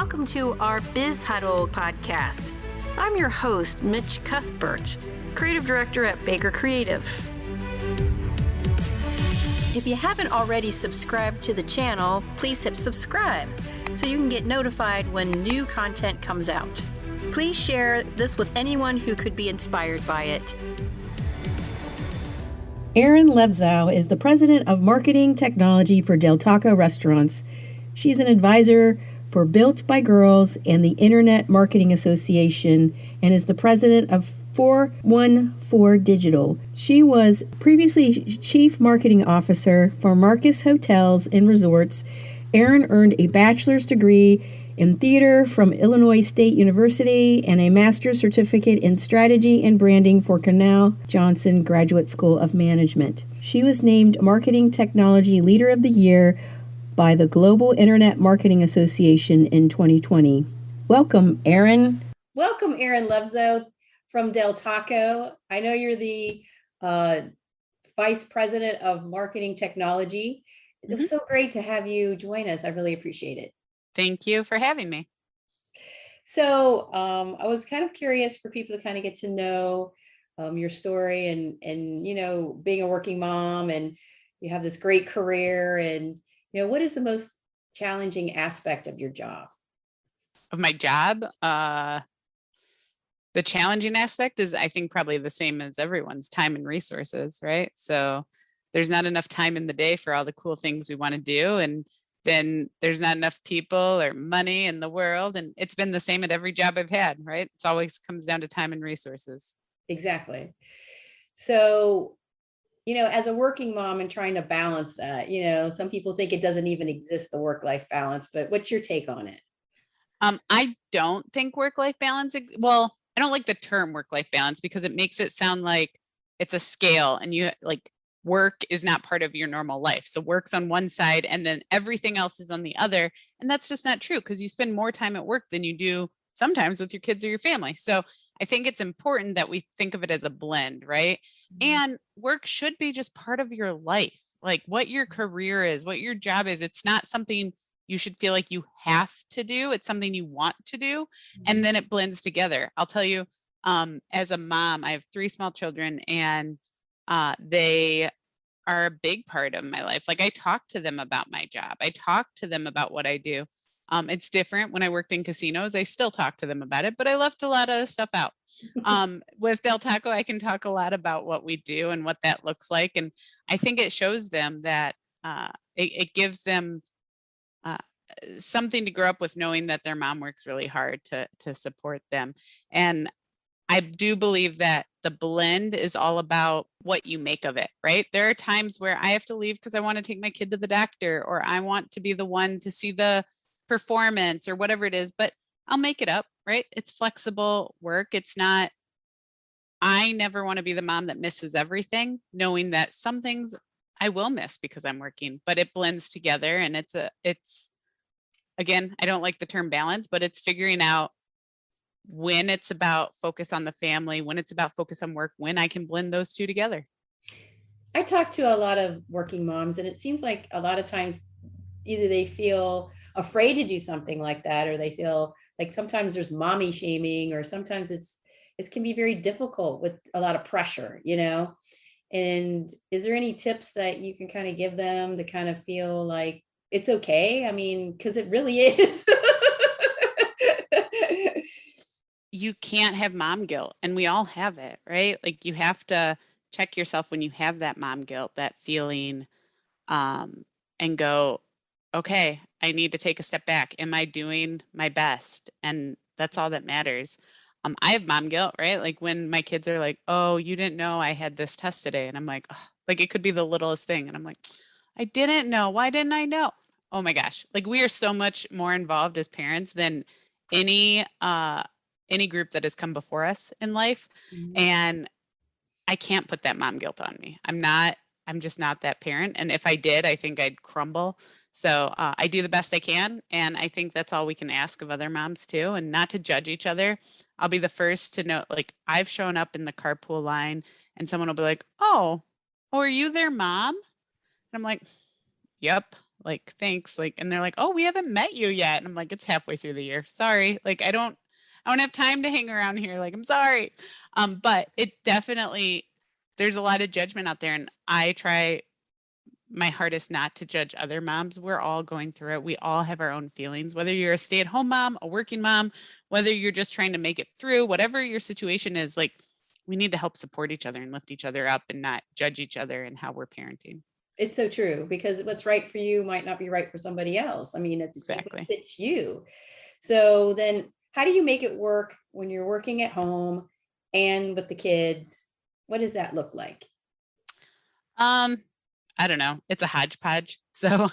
welcome to our Biz Huddle podcast. I'm your host, Mitch Cuthbert, Creative Director at Baker Creative. If you haven't already subscribed to the channel, please hit subscribe so you can get notified when new content comes out. Please share this with anyone who could be inspired by it. Erin Levzow is the President of Marketing Technology for Del Taco Restaurants. She's an advisor for Built by Girls and the Internet Marketing Association and is the president of 414 Digital. She was previously Chief Marketing Officer for Marcus Hotels and Resorts. Erin earned a bachelor's degree in theater from Illinois State University and a master's certificate in strategy and branding for Cornell Johnson Graduate School of Management. She was named Marketing Technology Leader of the Year by the Global Internet Marketing Association in 2020. Welcome, Erin. Welcome, Erin Levzow from Del Taco. I know you're the Vice President of Marketing Technology. It was so great to have you join us. I really appreciate it. Thank you for having me. So I was kind of curious for people to kind of get to know your story and, you know, being a working mom and you have this great career and, you know, what is the most challenging aspect of your job? Of my job, the challenging aspect is, I think, probably the same as everyone's: time and resources, right? So there's not enough time in the day for all the cool things we want to do. And then there's not enough people or money in the world. And it's been the same at every job I've had, right? It's always comes down to time and resources. Exactly. So, you know, as a working mom and trying to balance that, you know, some people think it doesn't even exist, the work-life balance, but what's your take on it? I don't think work-life balance, well, I don't like the term work-life balance because it makes it sound like it's a scale and you like work is not part of your normal life. So work's on one side and then everything else is on the other. And that's just not true because you spend more time at work than you do sometimes with your kids or your family. So I think it's important that we think of it as a blend, right? And work should be just part of your life. Like what your career is, what your job is. It's not something you should feel like you have to do. It's something you want to do. And then it blends together. I'll tell you, as a mom, I have 3 small children and they are a big part of my life. Like I talk to them about my job. I talk to them about what I do. It's different when I worked in casinos. I still talk to them about it, but I left a lot of stuff out. With Del Taco, I can talk a lot about what we do and what that looks like. And I think it shows them that it gives them something to grow up with, knowing that their mom works really hard to support them. And I do believe that the blend is all about what you make of it, right? There are times where I have to leave because I want to take my kid to the doctor or I want to be the one to see the performance or whatever it is, but I'll make it up, right? It's flexible work. It's not, I never want to be the mom that misses everything, knowing that some things I will miss because I'm working, but it blends together. And it's again, I don't like the term balance, but it's figuring out when it's about focus on the family, when it's about focus on work, when I can blend those two together. I talk to a lot of working moms and it seems like a lot of times either they feel afraid to do something like that, or they feel like sometimes there's mommy shaming, or sometimes it can be very difficult with a lot of pressure, you know? And is there any tips that you can kind of give them to kind of feel like it's okay? I mean, because it really is. You can't have mom guilt, and we all have it, right? Like you have to check yourself when you have that mom guilt, that feeling, and go, okay, I need to take a step back. Am I doing my best? And that's all that matters. I have mom guilt, right? Like when my kids are like, oh, you didn't know I had this test today. And I'm like, oh, like it could be the littlest thing. And I'm like, I didn't know. Why didn't I know? Oh my gosh. Like we are so much more involved as parents than any group that has come before us in life. And I can't put that mom guilt on me. I'm just not that parent. And if I did, I think I'd crumble. So I do the best I can. And I think that's all we can ask of other moms too, and not to judge each other. I'll be the first to know, like I've shown up in the carpool line and someone will be like, oh, are you their mom? And I'm like, yep. like, thanks. Like, and they're like, oh, we haven't met you yet. And I'm like, it's halfway through the year. Sorry. Like, I don't have time to hang around here. Like, I'm sorry. But it definitely, there's a lot of judgment out there, and I try my hardest not to judge other moms. We're all going through it. We all have our own feelings, whether you're a stay-at-home mom, a working mom, whether you're just trying to make it through, whatever your situation is, like, we need to help support each other and lift each other up and not judge each other and how we're parenting. It's so true, because what's right for you might not be right for somebody else. I mean, Exactly. it's you. So then how do you make it work when you're working at home and with the kids? What does that look like? I don't know. It's a hodgepodge. So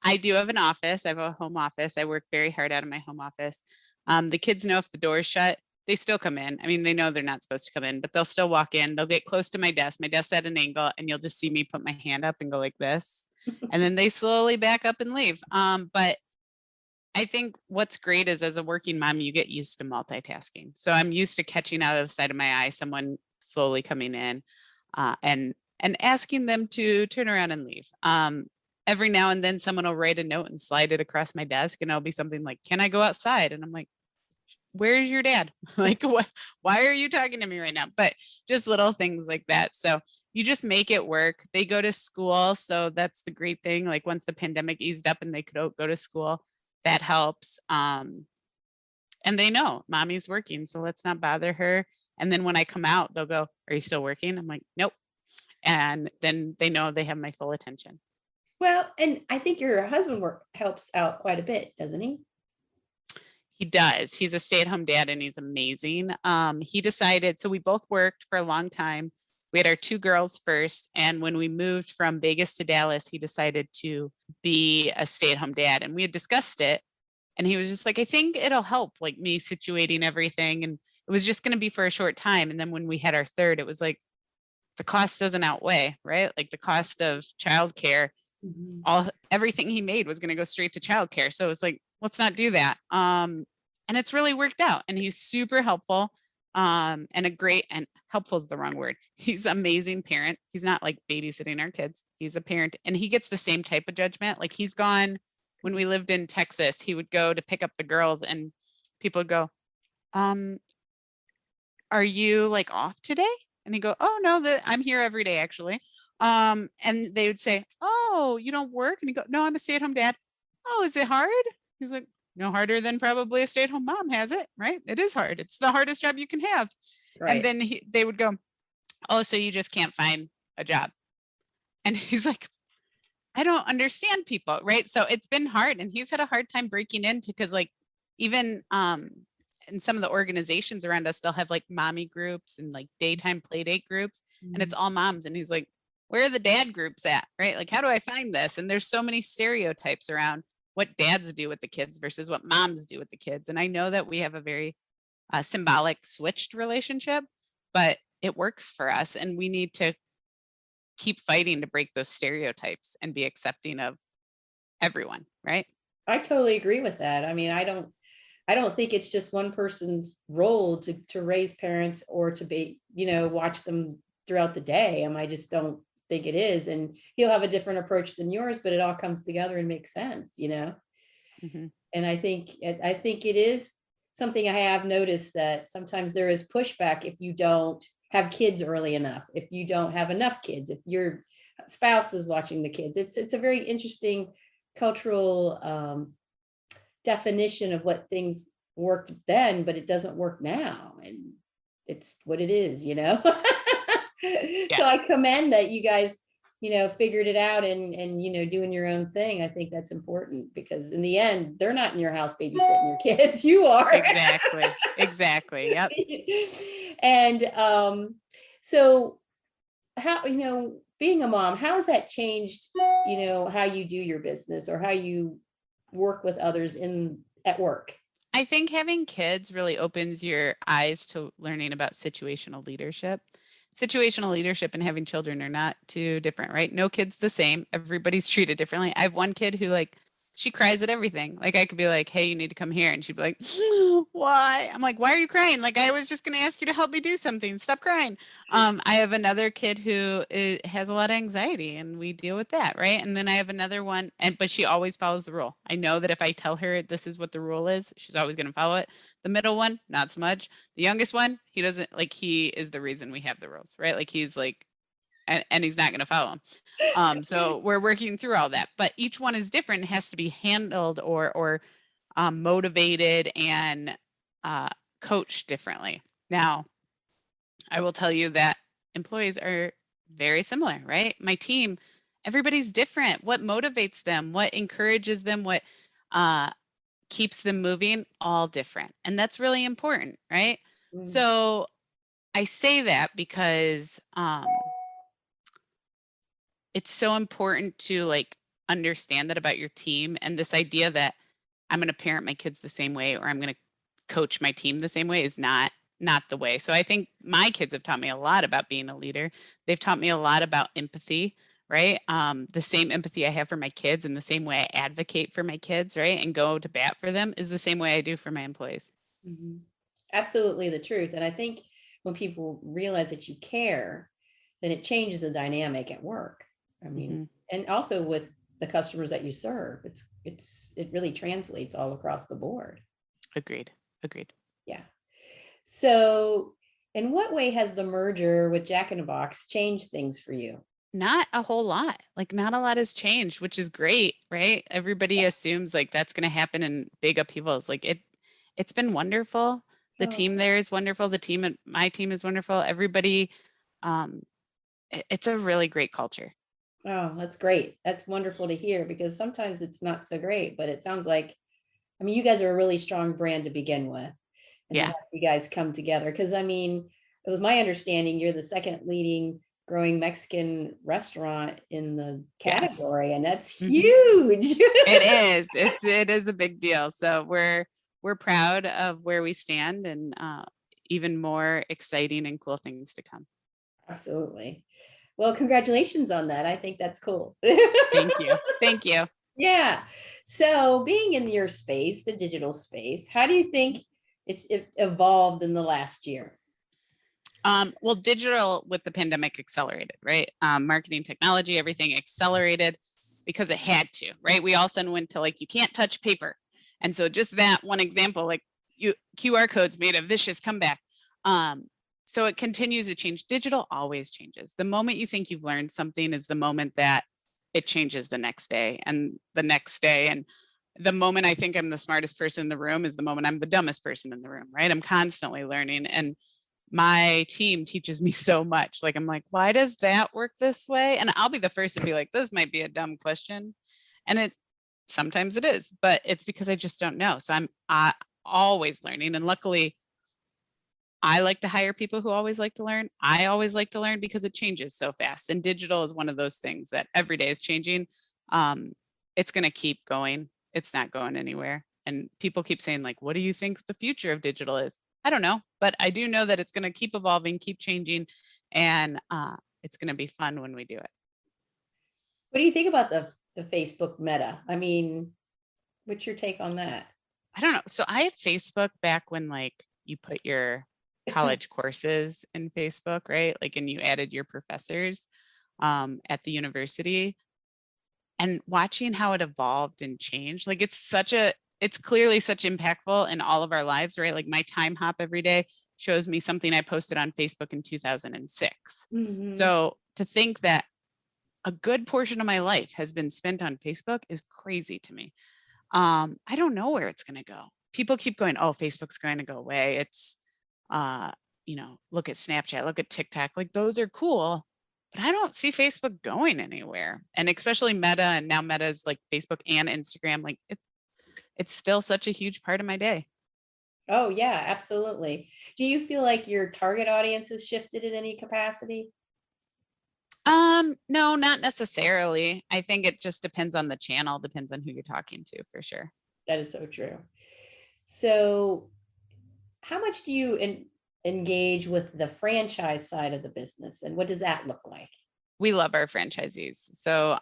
I do have an office. I have a home office. I work very hard out of my home office. The kids know if the door is shut, they still come in. I mean, they know they're not supposed to come in, but they'll still walk in. They'll get close to my desk. My desk's at an angle, and you'll just see me put my hand up and go like this. And then they slowly back up and leave. But I think what's great is, as a working mom, you get used to multitasking. So I'm used to catching out of the side of my eye someone slowly coming in, and asking them to turn around and leave. Every now and then someone will write a note and slide it across my desk, and it'll be something like, can I go outside? And I'm like, where's your dad? Like, what, why are you talking to me right now? But just little things like that. So you just make it work. They go to school. So that's the great thing. Like, once the pandemic eased up and they could go to school, that helps. And they know mommy's working, so let's not bother her. And then when I come out, they'll go, are you still working? I'm like, nope. And then they know they have my full attention. Well, and I think your husband helps out quite a bit, doesn't he? He does. He's a stay-at-home dad, and he's amazing. He decided, so we both worked for a long time. We had our 2 girls first, and when we moved from Vegas to Dallas, he decided to be a stay-at-home dad, and we had discussed it, and he was just like, I think it'll help, like, me situating everything, and it was just going to be for a short time. And then when we had our third, it was like, the cost doesn't outweigh, right? Like, the cost of childcare, everything he made was going to go straight to childcare. So it was like, let's not do that. And it's really worked out, and he's super helpful. And a great, and helpful is the wrong word. He's an amazing parent. He's not like babysitting our kids. He's a parent, and he gets the same type of judgment. Like, he's gone, when we lived in Texas, he would go to pick up the girls, and people would go, are you like off today? And he'd go, oh no, I'm here every day actually. And they would say, oh, you don't work? And he'd go, no, I'm a stay-at-home dad. Oh, is it hard? He's like, no harder than probably a stay-at-home mom has it, right? It is hard. It's the hardest job you can have. Right. And then they would go, oh, so you just can't find a job. And he's like, I don't understand people, right? So it's been hard, and he's had a hard time breaking into, because like, even in some of the organizations around us, they'll have like mommy groups and like daytime play date groups, and it's all moms. And he's like, where are the dad groups at, right? Like, how do I find this? And there's so many stereotypes around what dads do with the kids versus what moms do with the kids. And I know that we have a very symbolic switched relationship, but it works for us, and we need to keep fighting to break those stereotypes and be accepting of everyone, right? I totally agree with that. I mean, I don't think it's just one person's role to raise parents, or to be, watch them throughout the day. I just don't think it is. And he'll have a different approach than yours, but it all comes together and makes sense, Mm-hmm. And I think it is something I have noticed, that sometimes there is pushback if you don't have kids early enough, if you don't have enough kids, if your spouse is watching the kids. It's a very interesting cultural definition of what things worked then, but it doesn't work now, and it's what it is. Yeah. So I commend that you guys figured it out, and doing your own thing. I think that's important, because in the end, they're not in your house babysitting your kids. You are. Exactly. Yep. And so how, being a mom, how has that changed, how you do your business, or how you work with others at work? I think having kids really opens your eyes to learning about situational leadership. Situational leadership and having children are not too different, right? No kid's the same. Everybody's treated differently. I have one kid who, like, she cries at everything. Like I could be like, hey, you need to come here. And she'd be like, why? I'm like, why are you crying? Like I was just going to ask you to help me do something. Stop crying. I have another kid who has a lot of anxiety and we deal with that. Right. And then I have another one but she always follows the rule. I know that if I tell her this is what the rule is, she's always going to follow it. The middle one, not so much. The youngest one, he doesn't like, he is the reason we have the rules, right? Like he's like, and he's not going to follow them. So we're working through all that, but each one is different, has to be handled or motivated and coached differently. Now, I will tell you that employees are very similar, right? My team, everybody's different. What motivates them, what encourages them, what keeps them moving, all different. And that's really important, right? So I say that because it's so important to like understand that about your team, and this idea that I'm going to parent my kids the same way or I'm going to coach my team the same way is not the way. So I think my kids have taught me a lot about being a leader. They've taught me a lot about empathy, right? The same empathy I have for my kids and the same way I advocate for my kids, right? And go to bat for them is the same way I do for my employees. Absolutely the truth. And I think when people realize that you care, then it changes the dynamic at work. I mean, and also with the customers that you serve, it really translates all across the board. Agreed. Yeah. So in what way has the merger with Jack in the Box changed things for you? Not a whole lot. Like not a lot has changed, which is great, right? Everybody assumes like that's going to happen in big upheavals. Like it's been wonderful. The team there is wonderful. The team at my team is wonderful. Everybody, it's a really great culture. Oh, that's great. That's wonderful to hear, because sometimes it's not so great, but it sounds like, I mean, you guys are a really strong brand to begin with. And to have you guys come together. Because I mean, it was my understanding you're the second leading growing Mexican restaurant in the category, and that's huge. It is a big deal. So we're proud of where we stand, and even more exciting and cool things to come. Absolutely. Well, congratulations on that. I think that's cool. Thank you. Yeah. So being in your space, the digital space, how do you think it evolved in the last year? Well, digital with the pandemic accelerated, right? Marketing technology, everything accelerated because it had to, right? We all of a sudden went to like, you can't touch paper. And so just that one example, like QR codes made a vicious comeback. So it continues to change. Digital always changes. The moment you think you've learned something is the moment that it changes the next day and the next day. And the moment I think I'm the smartest person in the room is the moment I'm the dumbest person in the room, right? I'm constantly learning. And my team teaches me so much. Like, I'm like, why does that work this way? And I'll be the first to be like, this might be a dumb question. And sometimes it is, but it's because I just don't know. So I'm always learning. And luckily, I like to hire people who always like to learn. I always like to learn because it changes so fast. And digital is one of those things that every day is changing. It's going to keep going. It's not going anywhere. And people keep saying like, what do you think the future of digital is? I don't know, but I do know that it's going to keep evolving, keep changing, and it's going to be fun when we do it. What do you think about the Facebook Meta? I mean, what's your take on that? I don't know. So I had Facebook back when like you put your college courses in Facebook, right? Like, and you added your professors at the university, and watching how it evolved and changed. Like it's clearly such impactful in all of our lives, right? Like my time hop every day shows me something I posted on Facebook in 2006. So to think that a good portion of my life has been spent on Facebook is crazy to me. I don't know where it's going to go. People keep going, oh, Facebook's going to go away. It's, look at Snapchat, look at TikTok. Like those are cool, but I don't see Facebook going anywhere. And especially Meta, and now Meta is like Facebook and Instagram. Like it's still such a huge part of my day. Oh yeah, absolutely. Do you feel like your target audience has shifted in any capacity? No, not necessarily. I think it just depends on the channel, depends on who you're talking to, for sure. That is so true. So how much do you engage with the franchise side of the business, and what does that look like? We love our franchisees. So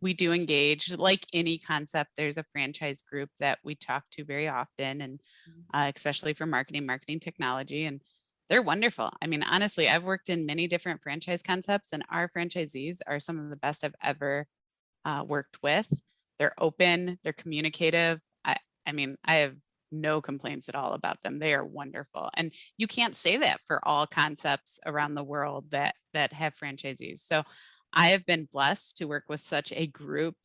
we do engage. Like any concept, there's a franchise group that we talk to very often, and especially for marketing technology, and they're wonderful. I mean, honestly, I've worked in many different franchise concepts, and our franchisees are some of the best I've ever worked with. They're open, they're communicative. I mean, I have no complaints at all about them. They are wonderful. And you can't say that for all concepts around the world that have franchisees. So I have been blessed to work with such a group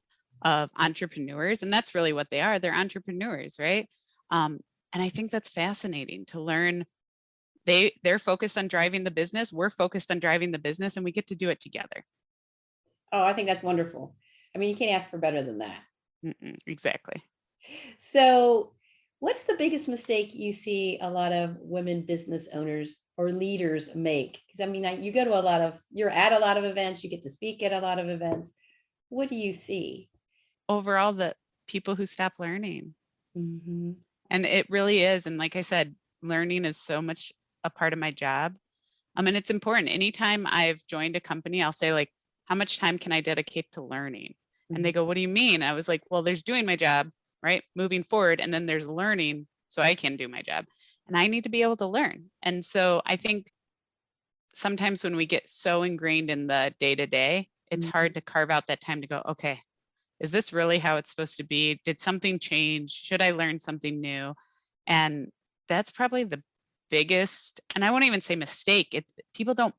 of entrepreneurs, and that's really what they are. They're entrepreneurs, right? And I think that's fascinating to learn. They're focused on driving the business. We're focused on driving the business, and we get to do it together. Oh, I think that's wonderful. I mean, you can't ask for better than that. Exactly. So what's the biggest mistake you see a lot of women business owners or leaders make? Because I mean, you go to you're at a lot of events, you get to speak at a lot of events. What do you see? Overall, the people who stop learning. Mm-hmm. And it really is. And like I said, learning is so much a part of my job. And it's important. Anytime I've joined a company, I'll say, like, how much time can I dedicate to learning? And they go, what do you mean? I was like, well, there's doing my job, right? Moving forward. And then there's learning so I can do my job. And I need to be able to learn. And so I think sometimes when we get so ingrained in the day-to-day, it's hard to carve out that time to go, okay, is this really how it's supposed to be? Did something change? Should I learn something new? And that's probably the biggest, and I won't even say mistake. People don't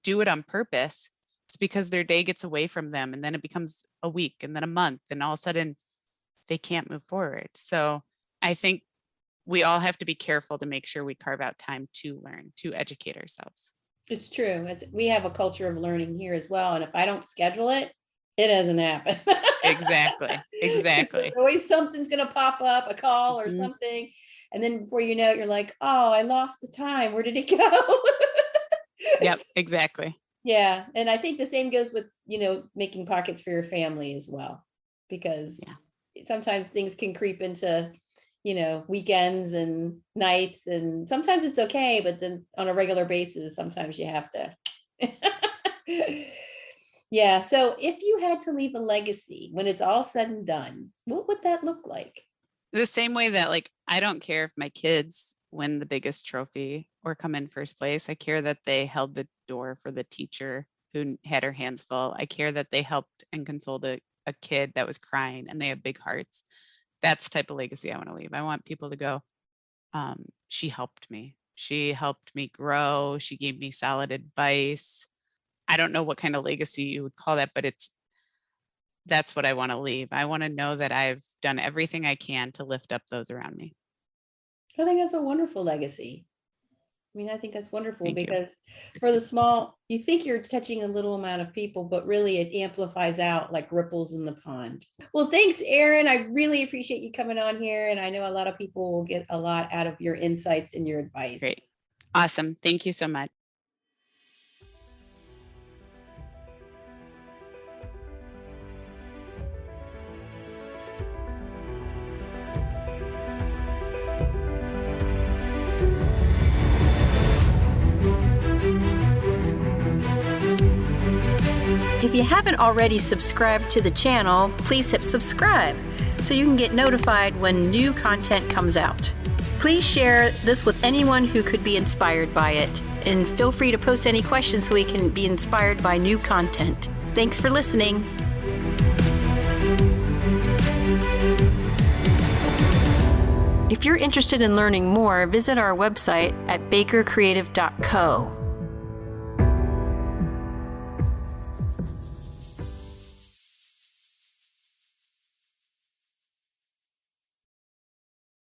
do it on purpose. It's because their day gets away from them, and then it becomes a week and then a month, and all of a sudden they can't move forward. So I think we all have to be careful to make sure we carve out time to learn, to educate ourselves. It's true. We have a culture of learning here as well. And if I don't schedule it, it doesn't happen. Exactly. There's always something's going to pop up, a call or something. And then before you know it, you're like, oh, I lost the time. Where did it go? Yep, exactly. Yeah. And I think the same goes with, making pockets for your family as well, because sometimes things can creep into, weekends and nights, and sometimes it's okay, but then on a regular basis, sometimes you have to. Yeah. So if you had to leave a legacy when it's all said and done, what would that look like? The same way that, like, I don't care if my kids win the biggest trophy or come in first place. I care that they held the door for the teacher who had her hands full. I care that they helped and consoled a kid that was crying, and they have big hearts. That's the type of legacy I want to leave. I want people to go, she helped me. She helped me grow. She gave me solid advice. I don't know what kind of legacy you would call that, but that's what I want to leave. I want to know that I've done everything I can to lift up those around me. I think that's a wonderful legacy. I mean, I think that's wonderful. Thank you. Because for the small, you think you're touching a little amount of people, but really it amplifies out like ripples in the pond. Well, thanks, Erin. I really appreciate you coming on here. And I know a lot of people will get a lot out of your insights and your advice. Great. Awesome. Thank you so much. If you haven't already subscribed to the channel, please hit subscribe so you can get notified when new content comes out. Please share this with anyone who could be inspired by it, and feel free to post any questions so we can be inspired by new content. Thanks for listening. If you're interested in learning more, visit our website at bakercreative.co.